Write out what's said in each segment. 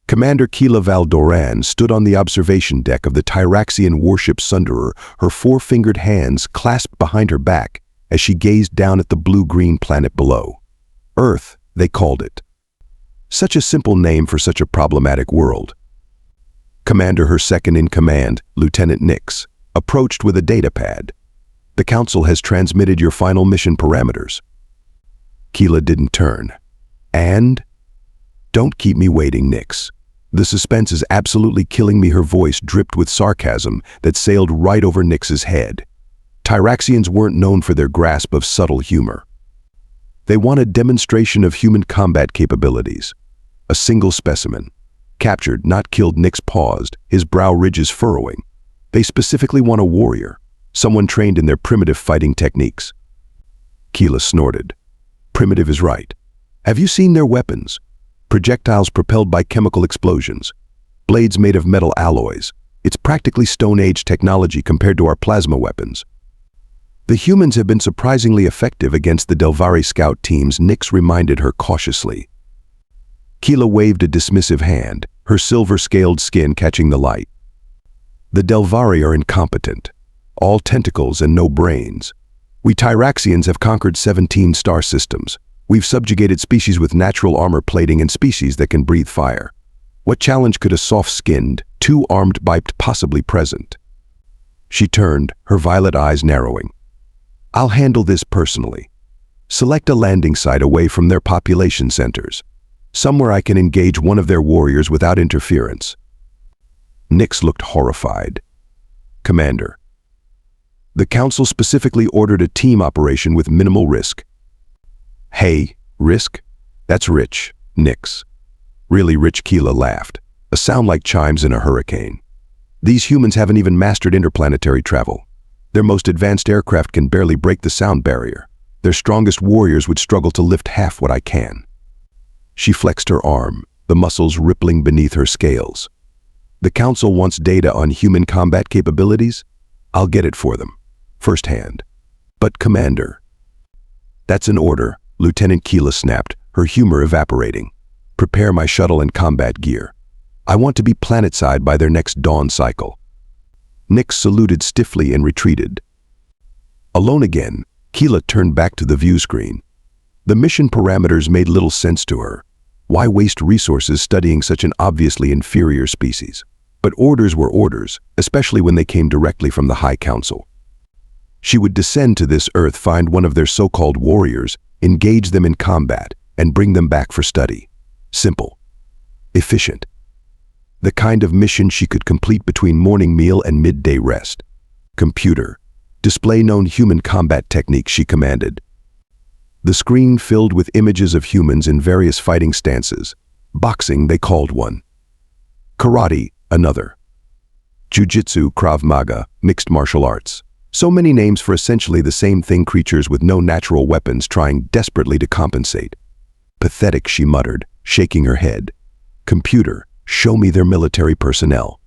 Commander Keela Val'Doran stood on the observation deck of the Tyraxian warship Sunderer, her four-fingered hands clasped behind her back as she gazed down at the blue-green planet below. Earth, they called it. Such a simple name for such a problematic world. Commander, her second-in-command, Lieutenant Nix, approached with a datapad. The Council has transmitted your final mission parameters. Keela didn't turn. And? Don't keep me waiting, Nix. The suspense is absolutely killing me. Her voice dripped with sarcasm that sailed right over Nix's head. Tyraxians weren't known for their grasp of subtle humor. They want a demonstration of human combat capabilities. A single specimen. Captured, not killed. Nix paused, his brow ridges furrowing. They specifically want a warrior, someone trained in their primitive fighting techniques. Keela snorted. Primitive is right. Have you seen their weapons? Projectiles propelled by chemical explosions. Blades made of metal alloys. It's practically Stone Age technology compared to our plasma weapons. The humans have been surprisingly effective against the Delvari scout teams, Nix reminded her cautiously. Keela waved a dismissive hand, her silver-scaled skin catching the light. The Delvari are incompetent. All tentacles and no brains. We Tyraxians have conquered 17 star systems. We've subjugated species with natural armor plating and species that can breathe fire. What challenge could a soft-skinned, two-armed biped possibly present? She turned, her violet eyes narrowing. I'll handle this personally. Select a landing site away from their population centers. Somewhere I can engage one of their warriors without interference. Nix looked horrified. Commander. The Council specifically ordered a team operation with minimal risk. Hey, risk? That's rich, Nix. Really rich, Keela laughed, a sound like chimes in a hurricane. These humans haven't even mastered interplanetary travel. Their most advanced aircraft can barely break the sound barrier. Their strongest warriors would struggle to lift half what I can. She flexed her arm, the muscles rippling beneath her scales. The Council wants data on human combat capabilities? I'll get it for them, firsthand. But Commander. That's an order, Lieutenant Keela snapped, her humor evaporating. Prepare my shuttle and combat gear. I want to be planetside by their next dawn cycle. Nix saluted stiffly and retreated. Alone again, Keela turned back to the view screen. The mission parameters made little sense to her. Why waste resources studying such an obviously inferior species? But orders were orders, especially when they came directly from the High Council. She would descend to this Earth, find one of their so-called warriors, engage them in combat, and bring them back for study. Simple. Efficient. The kind of mission she could complete between morning meal and midday rest. Computer. Display known human combat techniques, she commanded. The screen filled with images of humans in various fighting stances. Boxing, they called one. Karate, another. Jiu-jitsu, Krav Maga, mixed martial arts. So many names for essentially the same thing, creatures with no natural weapons trying desperately to compensate. Pathetic, she muttered, shaking her head. Computer, show me their military personnel.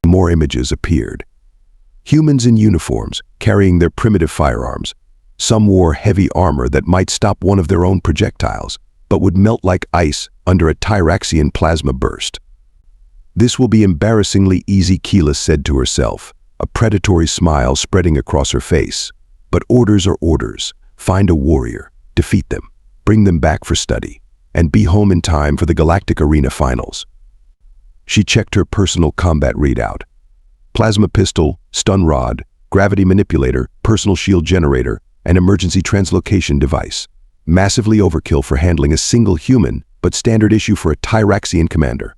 More images appeared. Humans in uniforms, carrying their primitive firearms. Some wore heavy armor that might stop one of their own projectiles, but would melt like ice under a Tyraxian plasma burst. This will be embarrassingly easy, Keela said to herself, a predatory smile spreading across her face. But orders are orders. Find a warrior, defeat them, bring them back for study, and be home in time for the Galactic Arena Finals. She checked her personal combat readout. Plasma pistol, stun rod, gravity manipulator, personal shield generator, and emergency translocation device. Massively overkill for handling a single human, but standard issue for a Tyraxian commander.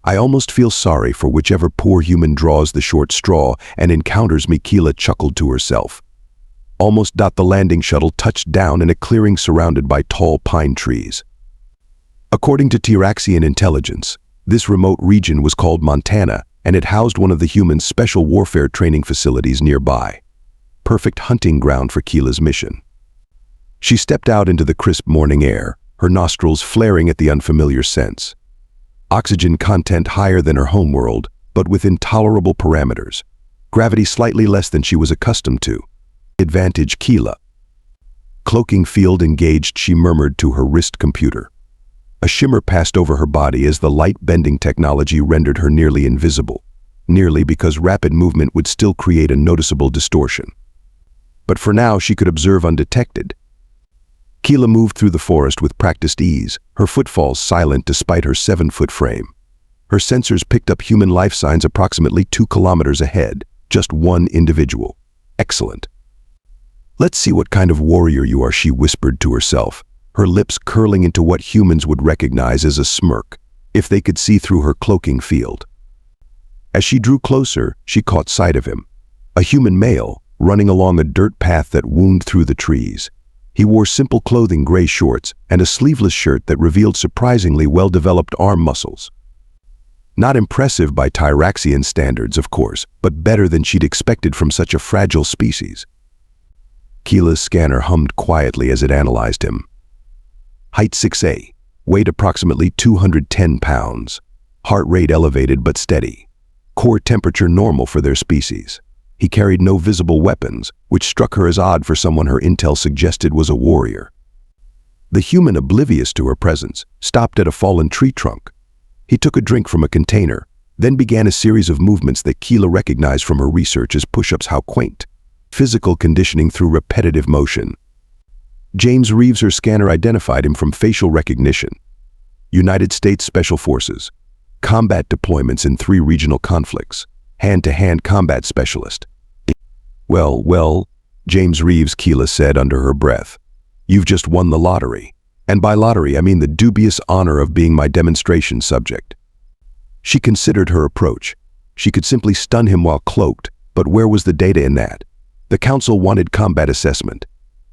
I almost feel sorry for whichever poor human draws the short straw and encounters me, Keela chuckled to herself. Almost. The landing shuttle touched down in a clearing surrounded by tall pine trees. According to Tyraxian intelligence, this remote region was called Montana, and it housed one of the humans' special warfare training facilities nearby. Perfect hunting ground for Keela's mission. She stepped out into the crisp morning air, her nostrils flaring at the unfamiliar scents. Oxygen content higher than her homeworld, but within tolerable parameters. Gravity slightly less than she was accustomed to. Advantage, Keela. Cloaking field engaged, she murmured to her wrist computer. A shimmer passed over her body as the light-bending technology rendered her nearly invisible. Nearly because rapid movement would still create a noticeable distortion. But for now, she could observe undetected. Keela moved through the forest with practiced ease, her footfalls silent despite her 7-foot frame. Her sensors picked up human life signs approximately 2 kilometers ahead, just one individual. Excellent. Let's see what kind of warrior you are, she whispered to herself, her lips curling into what humans would recognize as a smirk, if they could see through her cloaking field. As she drew closer, she caught sight of him. A human male, running along a dirt path that wound through the trees. He wore simple clothing, gray shorts, and a sleeveless shirt that revealed surprisingly well-developed arm muscles. Not impressive by Tyraxian standards, of course, but better than she'd expected from such a fragile species. Keela's scanner hummed quietly as it analyzed him. Height 6A, weight approximately 210 pounds. Heart rate elevated but steady. Core temperature normal for their species. He carried no visible weapons, which struck her as odd for someone her intel suggested was a warrior. The human, oblivious to her presence, stopped at a fallen tree trunk. He took a drink from a container, then began a series of movements that Keela recognized from her research as push-ups. How quaint. Physical conditioning through repetitive motion. James Reeves, her scanner identified him from facial recognition. United States Special Forces. Combat deployments in 3 regional conflicts. Hand-to-hand combat specialist. Well, James Reeves, Keela said under her breath. You've just won the lottery. And by lottery, I mean the dubious honor of being my demonstration subject. She considered her approach. She could simply stun him while cloaked, but where was the data in that? The council wanted combat assessment.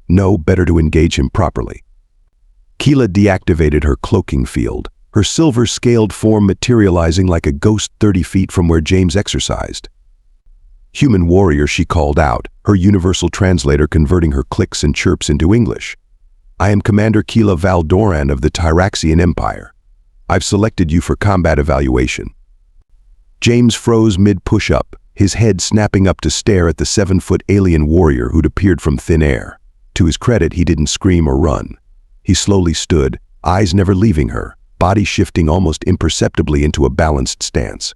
No, better to engage him properly. Keela deactivated her cloaking field, her silver-scaled form materializing like a ghost 30 feet from where James exercised. Human warrior, she called out, her universal translator converting her clicks and chirps into English. I am Commander Keela Val'Doran of the Tyraxian Empire. I've selected you for combat evaluation. James froze mid-push-up, his head snapping up to stare at the 7-foot alien warrior who'd appeared from thin air. To his credit, he didn't scream or run. He slowly stood, eyes never leaving her, body shifting almost imperceptibly into a balanced stance.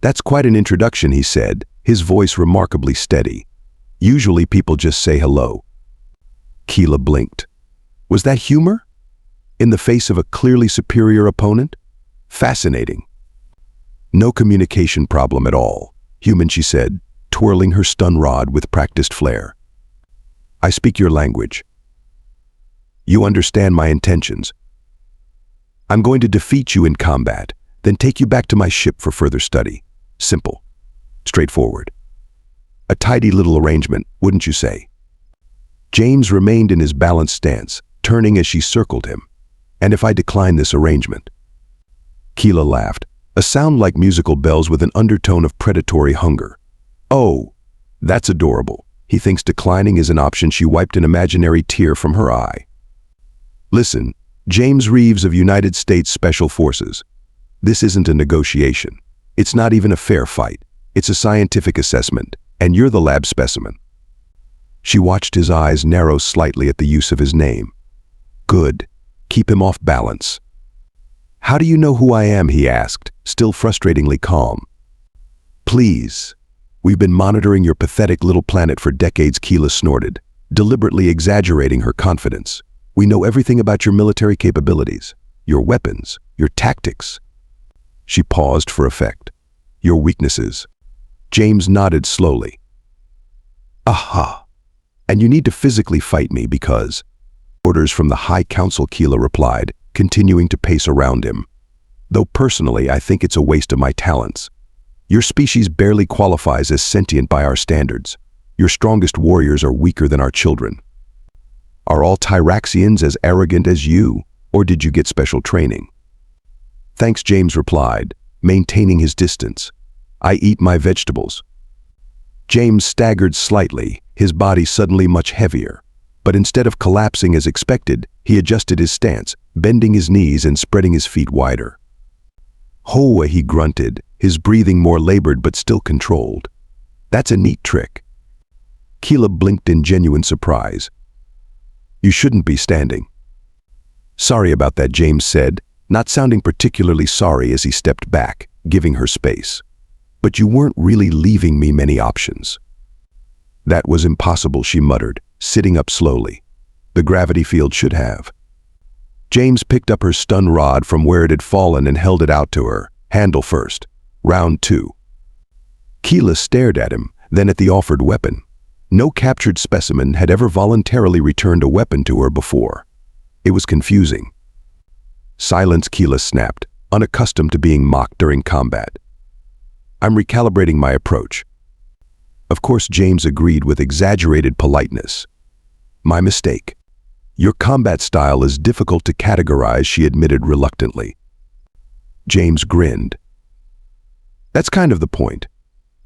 That's quite an introduction, he said, his voice remarkably steady. Usually people just say hello. Keela blinked. Was that humor? In the face of a clearly superior opponent? Fascinating. No communication problem at all. Human, she said, twirling her stun rod with practiced flair. I speak your language. You understand my intentions. I'm going to defeat you in combat, then take you back to my ship for further study. Simple. Straightforward. A tidy little arrangement, wouldn't you say? James remained in his balanced stance, turning as she circled him. And if I decline this arrangement? Keela laughed, a sound like musical bells with an undertone of predatory hunger. Oh, that's adorable. He thinks declining is an option. She wiped an imaginary tear from her eye. Listen, James Reeves of United States Special Forces. This isn't a negotiation. It's not even a fair fight. It's a scientific assessment, and you're the lab specimen. She watched his eyes narrow slightly at the use of his name. Good. Keep him off balance. How do you know who I am, he asked, still frustratingly calm. Please. We've been monitoring your pathetic little planet for decades, Keela snorted, deliberately exaggerating her confidence. We know everything about your military capabilities, your weapons, your tactics. She paused for effect. Your weaknesses. James nodded slowly. Aha. And you need to physically fight me because... Orders from the High Council, Keela replied, continuing to pace around him. Though personally, I think it's a waste of my talents. Your species barely qualifies as sentient by our standards. Your strongest warriors are weaker than our children. Are all Tyraxians as arrogant as you, or did you get special training? Thanks, James replied, maintaining his distance. I eat my vegetables. James staggered slightly, his body suddenly much heavier. But instead of collapsing as expected, he adjusted his stance, bending his knees and spreading his feet wider. Hoa, he grunted, his breathing more labored but still controlled. That's a neat trick. Keela blinked in genuine surprise. You shouldn't be standing. Sorry about that, James said, not sounding particularly sorry as he stepped back, giving her space. But you weren't really leaving me many options. That was impossible, she muttered, sitting up slowly. The gravity field should have. James picked up her stun rod from where it had fallen and held it out to her, handle first. Round 2. Keela stared at him, then at the offered weapon. No captured specimen had ever voluntarily returned a weapon to her before. It was confusing. Silence, Keela snapped, unaccustomed to being mocked during combat. I'm recalibrating my approach. Of course, James agreed with exaggerated politeness. My mistake. Your combat style is difficult to categorize, she admitted reluctantly. James grinned. That's kind of the point.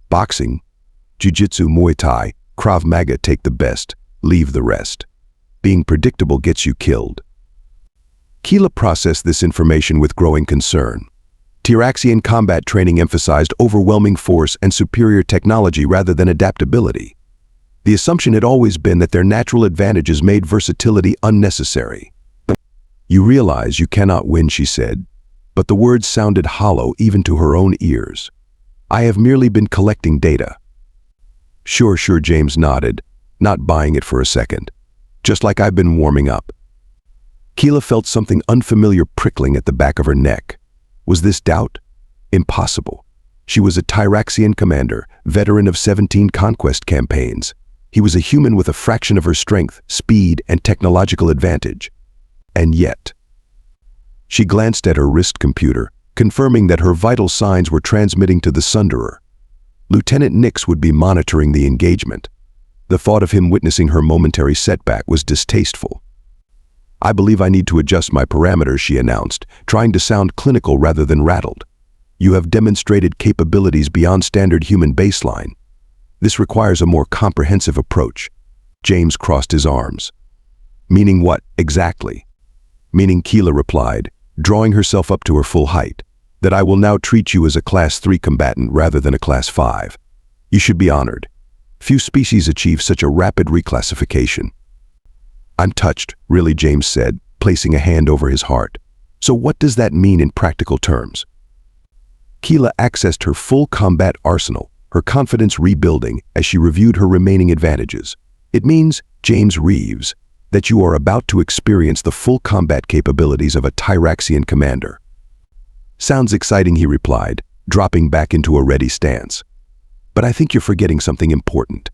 Boxing, jiu-jitsu, Muay Thai, Krav Maga take the best, leave the rest. Being predictable gets you killed. Keela processed this information with growing concern. Tyraxian combat training emphasized overwhelming force and superior technology rather than adaptability. The assumption had always been that their natural advantages made versatility unnecessary. You realize you cannot win, she said, but the words sounded hollow even to her own ears. I have merely been collecting data. Sure, James nodded, not buying it for a second. Just like I've been warming up. Keela felt something unfamiliar prickling at the back of her neck. Was this doubt? Impossible. She was a Tyraxian commander, veteran of 17 conquest campaigns. He was a human with a fraction of her strength, speed, and technological advantage. And yet. She glanced at her wrist computer, confirming that her vital signs were transmitting to the Sunderer. Lieutenant Nix would be monitoring the engagement. The thought of him witnessing her momentary setback was distasteful. I believe I need to adjust my parameters, she announced, trying to sound clinical rather than rattled. You have demonstrated capabilities beyond standard human baseline. This requires a more comprehensive approach. James crossed his arms. Meaning what, exactly? Meaning, Keela replied, drawing herself up to her full height, that I will now treat you as a Class 3 combatant rather than a Class 5. You should be honored. Few species achieve such a rapid reclassification. I'm touched, really, James said, placing a hand over his heart. So what does that mean in practical terms? Keela accessed her full combat arsenal, her confidence rebuilding as she reviewed her remaining advantages. It means, James Reeves, that you are about to experience the full combat capabilities of a Tyraxian commander. Sounds exciting, he replied, dropping back into a ready stance. But I think you're forgetting something important.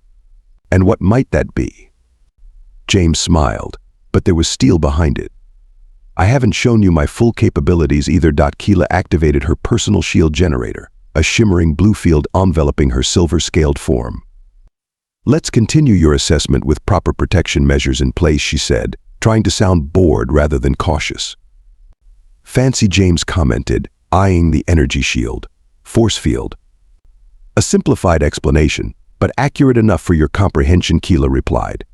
And what might that be? James smiled, but there was steel behind it. I haven't shown you my full capabilities either. Keela activated her personal shield generator, a shimmering blue field enveloping her silver-scaled form. Let's continue your assessment with proper protection measures in place, she said, trying to sound bored rather than cautious. Fancy, James commented, eyeing the energy shield. Force field. A simplified explanation, but accurate enough for your comprehension, Keela replied.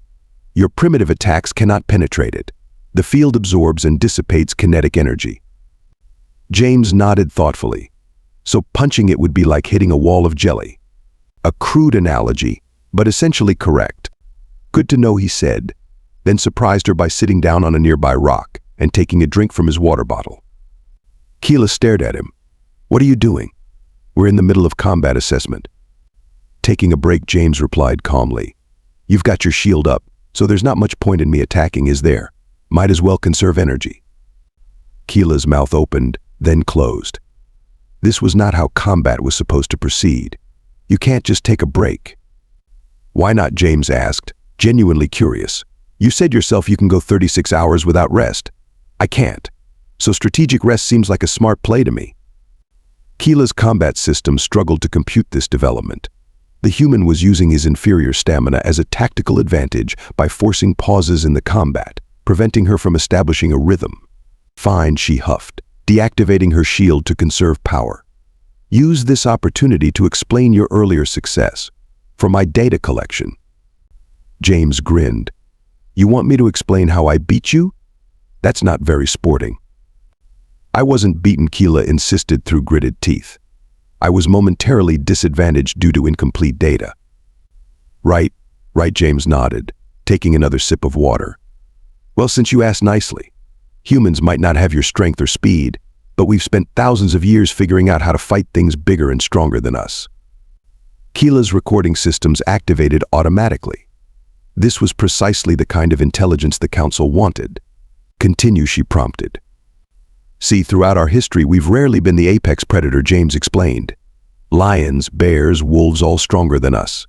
Your primitive attacks cannot penetrate it. The field absorbs and dissipates kinetic energy. James nodded thoughtfully. So punching it would be like hitting a wall of jelly. A crude analogy, but essentially correct. Good to know, he said, then surprised her by sitting down on a nearby rock and taking a drink from his water bottle. Keela stared at him. What are you doing? We're in the middle of combat assessment. Taking a break, James replied calmly. You've got your shield up, so there's not much point in me attacking, is there? Might as well conserve energy. Keela's mouth opened, then closed. This was not how combat was supposed to proceed. You can't just take a break. Why not, James asked, genuinely curious. You said yourself you can go 36 hours without rest. I can't. So strategic rest seems like a smart play to me. Keela's combat system struggled to compute this development. The human was using his inferior stamina as a tactical advantage by forcing pauses in the combat, preventing her from establishing a rhythm. Fine, she huffed, deactivating her shield to conserve power. Use this opportunity to explain your earlier success. For my data collection. James grinned. You want me to explain how I beat you? That's not very sporting. I wasn't beaten, Keela insisted through gritted teeth. I was momentarily disadvantaged due to incomplete data. Right, James nodded, taking another sip of water. Well, since you asked nicely. Humans might not have your strength or speed, but we've spent thousands of years figuring out how to fight things bigger and stronger than us. Keela's recording systems activated automatically. This was precisely the kind of intelligence the Council wanted. Continue, she prompted. See, throughout our history, we've rarely been the apex predator, James explained. Lions, bears, wolves, all stronger than us.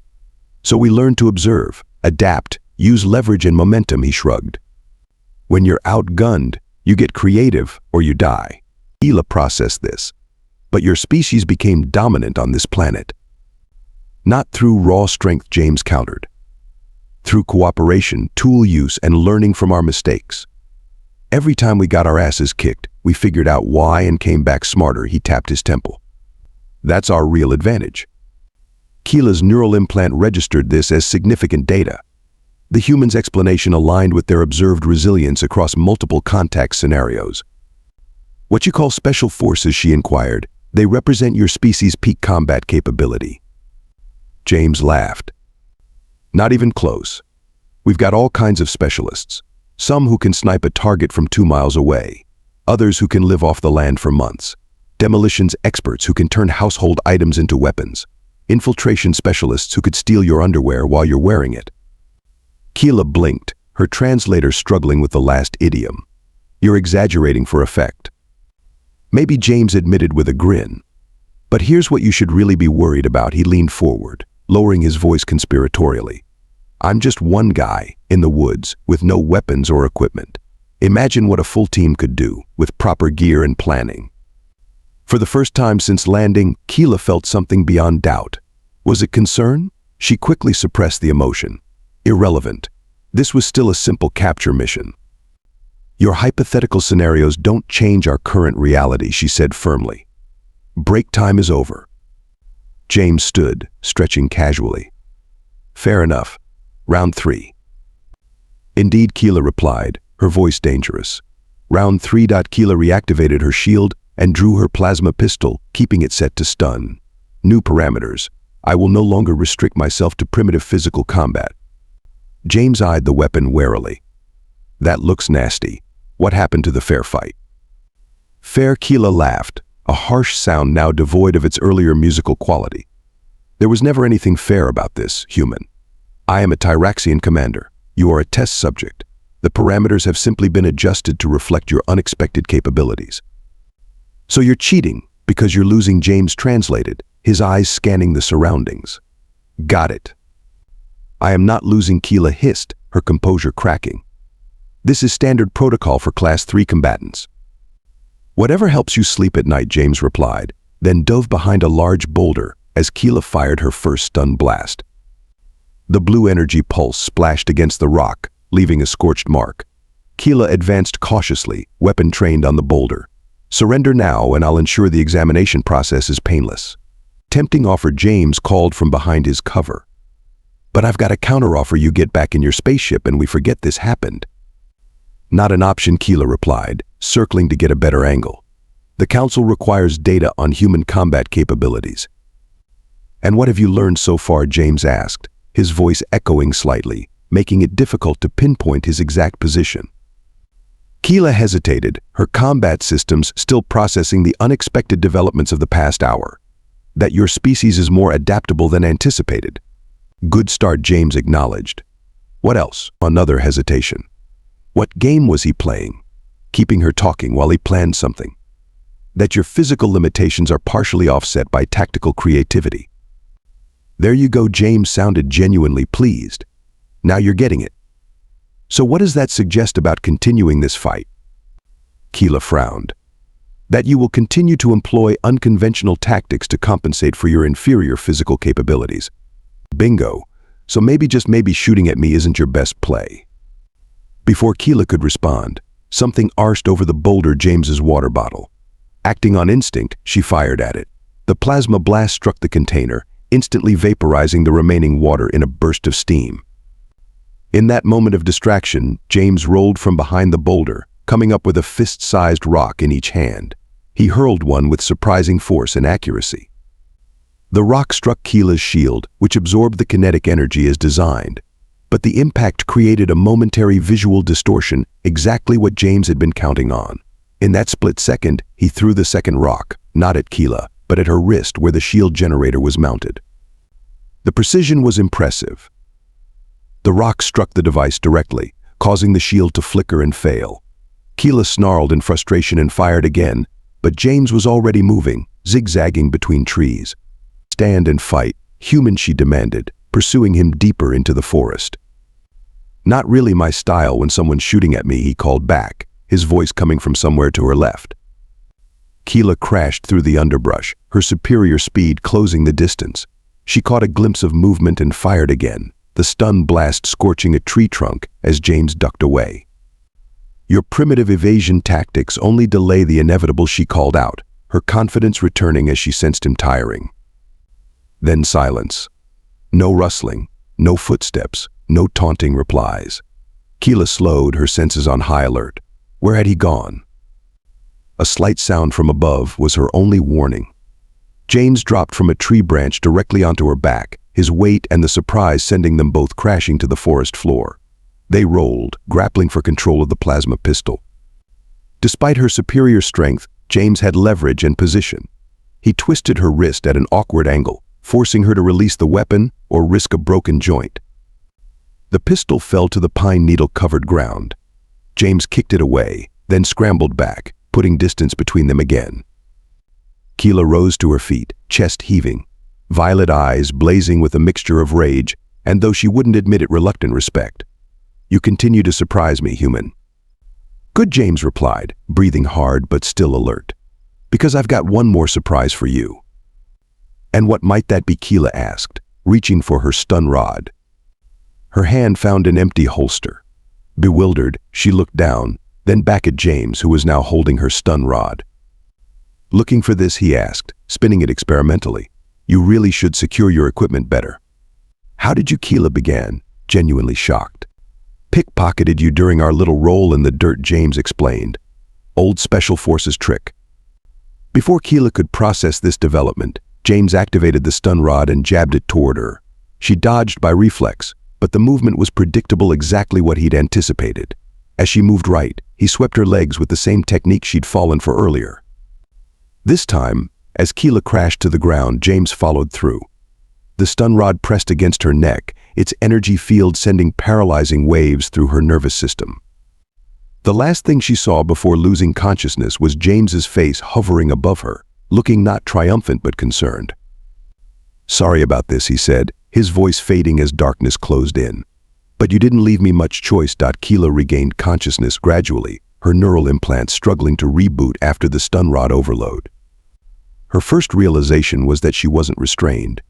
So we learned to observe, adapt, use leverage and momentum, he shrugged. When you're outgunned, you get creative or you die. Keela processed this. But your species became dominant on this planet. Not through raw strength, James countered. Through cooperation, tool use, and learning from our mistakes. Every time we got our asses kicked, we figured out why and came back smarter, he tapped his temple. That's our real advantage. Keela's neural implant registered this as significant data. The human's explanation aligned with their observed resilience across multiple contact scenarios. What you call special forces, she inquired, they represent your species' peak combat capability. James laughed. Not even close. We've got all kinds of specialists. Some who can snipe a target from 2 miles away. Others who can live off the land for months. Demolitions experts who can turn household items into weapons. Infiltration specialists who could steal your underwear while you're wearing it. Keela blinked, her translator struggling with the last idiom. You're exaggerating for effect. Maybe, James admitted with a grin. But here's what you should really be worried about, he leaned forward, lowering his voice conspiratorially. I'm just one guy in the woods with no weapons or equipment. Imagine what a full team could do with proper gear and planning. For the first time since landing, Keela felt something beyond doubt. Was it concern? She quickly suppressed the emotion. Irrelevant. This was still a simple capture mission. Your hypothetical scenarios don't change our current reality, she said firmly. Break time is over. James stood, stretching casually. Fair enough. Round 3. Indeed, Keela replied, her voice dangerous. Round 3. Keela reactivated her shield and drew her plasma pistol, keeping it set to stun. New parameters. I will no longer restrict myself to primitive physical combat. James eyed the weapon warily. That looks nasty. What happened to the fair fight? Fair, Keela laughed, a harsh sound now devoid of its earlier musical quality. There was never anything fair about this, human. I am a Tyraxian commander. You are a test subject. The parameters have simply been adjusted to reflect your unexpected capabilities. So you're cheating because you're losing, James translated, his eyes scanning the surroundings. Got it. I am not losing, Keela hissed, her composure cracking. This is standard protocol for Class 3 combatants. Whatever helps you sleep at night, James replied, then dove behind a large boulder as Keela fired her first stun blast. The blue energy pulse splashed against the rock, leaving a scorched mark. Keela advanced cautiously, weapon trained on the boulder. Surrender now and I'll ensure the examination process is painless. Tempting offer, James called from behind his cover. But I've got a counteroffer. You get back in your spaceship and we forget this happened. Not an option, Keela replied, circling to get a better angle. The Council requires data on human combat capabilities. And what have you learned so far, James asked, his voice echoing slightly, making it difficult to pinpoint his exact position. Keela hesitated, her combat systems still processing the unexpected developments of the past hour. That your species is more adaptable than anticipated. Good start, James acknowledged. What else? Another hesitation. What game was he playing? Keeping her talking while he planned something. That your physical limitations are partially offset by tactical creativity. There you go, James sounded genuinely pleased. Now you're getting it. So what does that suggest about continuing this fight? Keela frowned. That you will continue to employ unconventional tactics to compensate for your inferior physical capabilities. Bingo. So maybe, just maybe, shooting at me isn't your best play. Before Keela could respond, something arched over the boulder, James's water bottle. Acting on instinct, she fired at it. The plasma blast struck the container, instantly vaporizing the remaining water in a burst of steam. In that moment of distraction, James rolled from behind the boulder, coming up with a fist-sized rock in each hand. He hurled one with surprising force and accuracy. The rock struck Keela's shield, which absorbed the kinetic energy as designed. but the impact created a momentary visual distortion, exactly what James had been counting on. In that split second, he threw the second rock, not at Keela, but at her wrist where the shield generator was mounted. The precision was impressive. The rock struck the device directly, causing the shield to flicker and fail. Keela snarled in frustration and fired again, but James was already moving, zigzagging between trees. "Stand and fight, human," she demanded, pursuing him deeper into the forest. "Not really my style when someone's shooting at me," he called back, his voice coming from somewhere to her left. Keela crashed through the underbrush, her superior speed closing the distance. She caught a glimpse of movement and fired again, the stun blast scorching a tree trunk as James ducked away. "Your primitive evasion tactics only delay the inevitable," she called out, her confidence returning as she sensed him tiring. Then silence. No rustling, no footsteps, no taunting replies. Keela slowed, her senses on high alert. Where had he gone? A slight sound from above was her only warning. James dropped from a tree branch directly onto her back, his weight and the surprise sending them both crashing to the forest floor. They rolled, grappling for control of the plasma pistol. Despite her superior strength, James had leverage and position. He twisted her wrist at an awkward angle, forcing her to release the weapon or risk a broken joint. The pistol fell to the pine needle-covered ground. James kicked it away, then scrambled back, putting distance between them again. Keela rose to her feet, chest heaving, violet eyes blazing with a mixture of rage, and though she wouldn't admit it, reluctant respect. "You continue to surprise me, human." "Good," James replied, breathing hard but still alert. "Because I've got one more surprise for you." "And what might that be?" Keela asked, reaching for her stun rod. Her hand found an empty holster. Bewildered, she looked down, then back at James, who was now holding her stun rod. "Looking for this?" he asked, spinning it experimentally. "You really should secure your equipment better." "How did you?" Keela began, genuinely shocked. "Pickpocketed you during our little roll in the dirt," James explained. "Old Special Forces trick." Before Keela could process this development, James activated the stun rod and jabbed it toward her. She dodged by reflex, but the movement was predictable, exactly what he'd anticipated. As she moved right, he swept her legs with the same technique she'd fallen for earlier. This time, as Keela crashed to the ground, James followed through. The stun rod pressed against her neck, its energy field sending paralyzing waves through her nervous system. The last thing she saw before losing consciousness was James's face hovering above her, looking not triumphant but concerned. "Sorry about this," he said, his voice fading as darkness closed in. "But you didn't leave me much choice." Keela regained consciousness gradually, her neural implants struggling to reboot after the stun rod overload. Her first realization was that she wasn't restrained.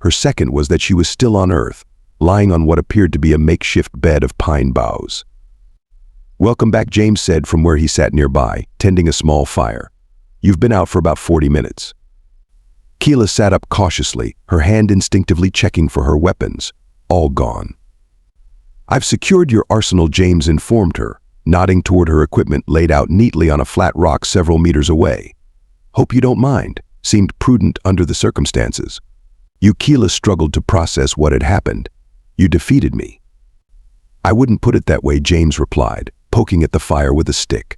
Her second was that she was still on Earth, lying on what appeared to be a makeshift bed of pine boughs. "Welcome back," James said from where he sat nearby, tending a small fire. "You've been out for about 40 minutes. Keela sat up cautiously, her hand instinctively checking for her weapons. All gone. "I've secured your arsenal," James informed her, nodding toward her equipment laid out neatly on a flat rock several meters away. "Hope you don't mind," seemed prudent under the circumstances. Keela struggled to process what had happened. "You defeated me." "I wouldn't put it that way," James replied, poking at the fire with a stick.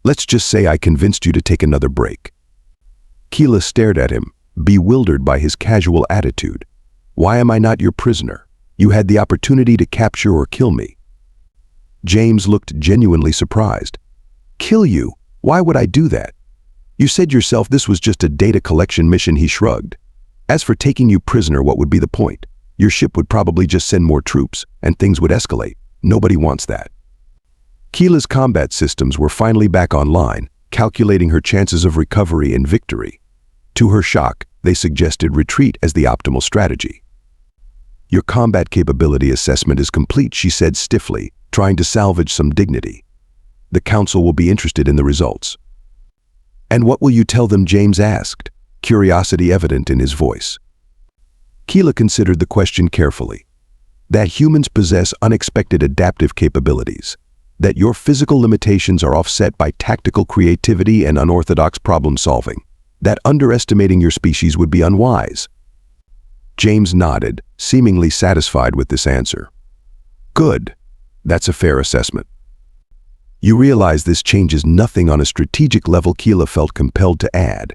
"Let's just say I convinced you to take another break." Keela stared at him, bewildered by his casual attitude. "Why am I not your prisoner? You had the opportunity to capture or kill me." James looked genuinely surprised. "Kill you? Why would I do that? You said yourself this was just a data collection mission," he shrugged. "As for taking you prisoner, what would be the point? Your ship would probably just send more troops, and things would escalate. Nobody wants that." Keela's combat systems were finally back online, calculating her chances of recovery and victory. To her shock, they suggested retreat as the optimal strategy. "Your combat capability assessment is complete," she said stiffly, trying to salvage some dignity. "The Council will be interested in the results." "And what will you tell them?" James asked, curiosity evident in his voice. Keela considered the question carefully. "That humans possess unexpected adaptive capabilities. That your physical limitations are offset by tactical creativity and unorthodox problem-solving. That underestimating your species would be unwise." James nodded, seemingly satisfied with this answer. Good. That's a fair assessment. You realize this changes nothing on a strategic level. Keela felt compelled to add.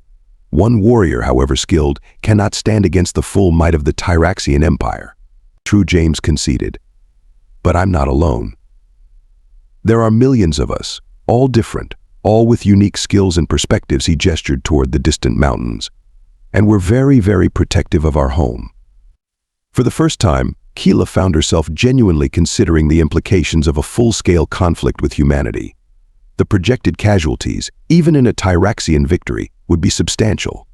One warrior, however skilled, cannot stand against the full might of the Tyraxian Empire. True, James conceded. But I'm not alone. There are millions of us, all different, all with unique skills and perspectives. He gestured toward the distant mountains. And we're very, very protective of our home. For the first time, Keela found herself genuinely considering the implications of a full-scale conflict with humanity. The projected casualties, even in a Tyraxian victory, would be substantial.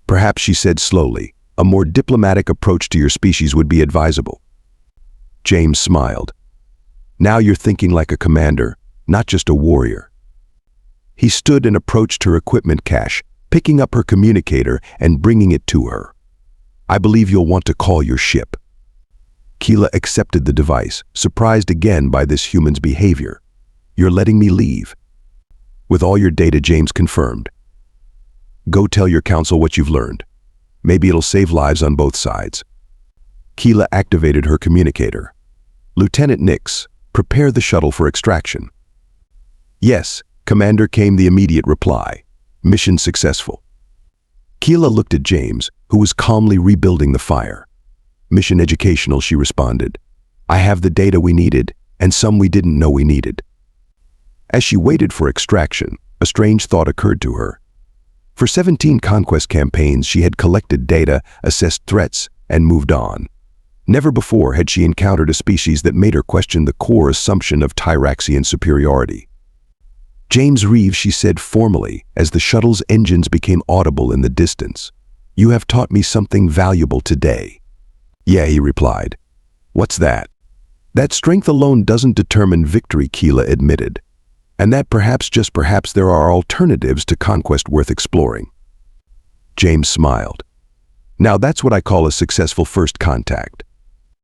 Perhaps, she said slowly, a more diplomatic approach to your species would be advisable. James smiled. Now you're thinking like a commander, not just a warrior. He stood and approached her equipment cache, picking up her communicator and bringing it to her. I believe you'll want to call your ship. Keela accepted the device, surprised again by this human's behavior. You're letting me leave. With all your data, James confirmed. Go tell your council what you've learned. Maybe it'll save lives on both sides. Keela activated her communicator. Lieutenant Nix, prepare the shuttle for extraction. Yes, Commander, came the immediate reply. Mission successful. Keela looked at James, who was calmly rebuilding the fire. Mission educational, she responded. I have the data we needed, and some we didn't know we needed. As she waited for extraction, a strange thought occurred to her. For 17 conquest campaigns, she had collected data, assessed threats, and moved on. Never before had she encountered a species that made her question the core assumption of Tyraxian superiority. James Reeves, she said formally, as the shuttle's engines became audible in the distance. You have taught me something valuable today. Yeah, he replied. What's that? That strength alone doesn't determine victory, Keela admitted. And that perhaps, just perhaps, there are alternatives to conquest worth exploring. James smiled. Now that's what I call a successful first contact.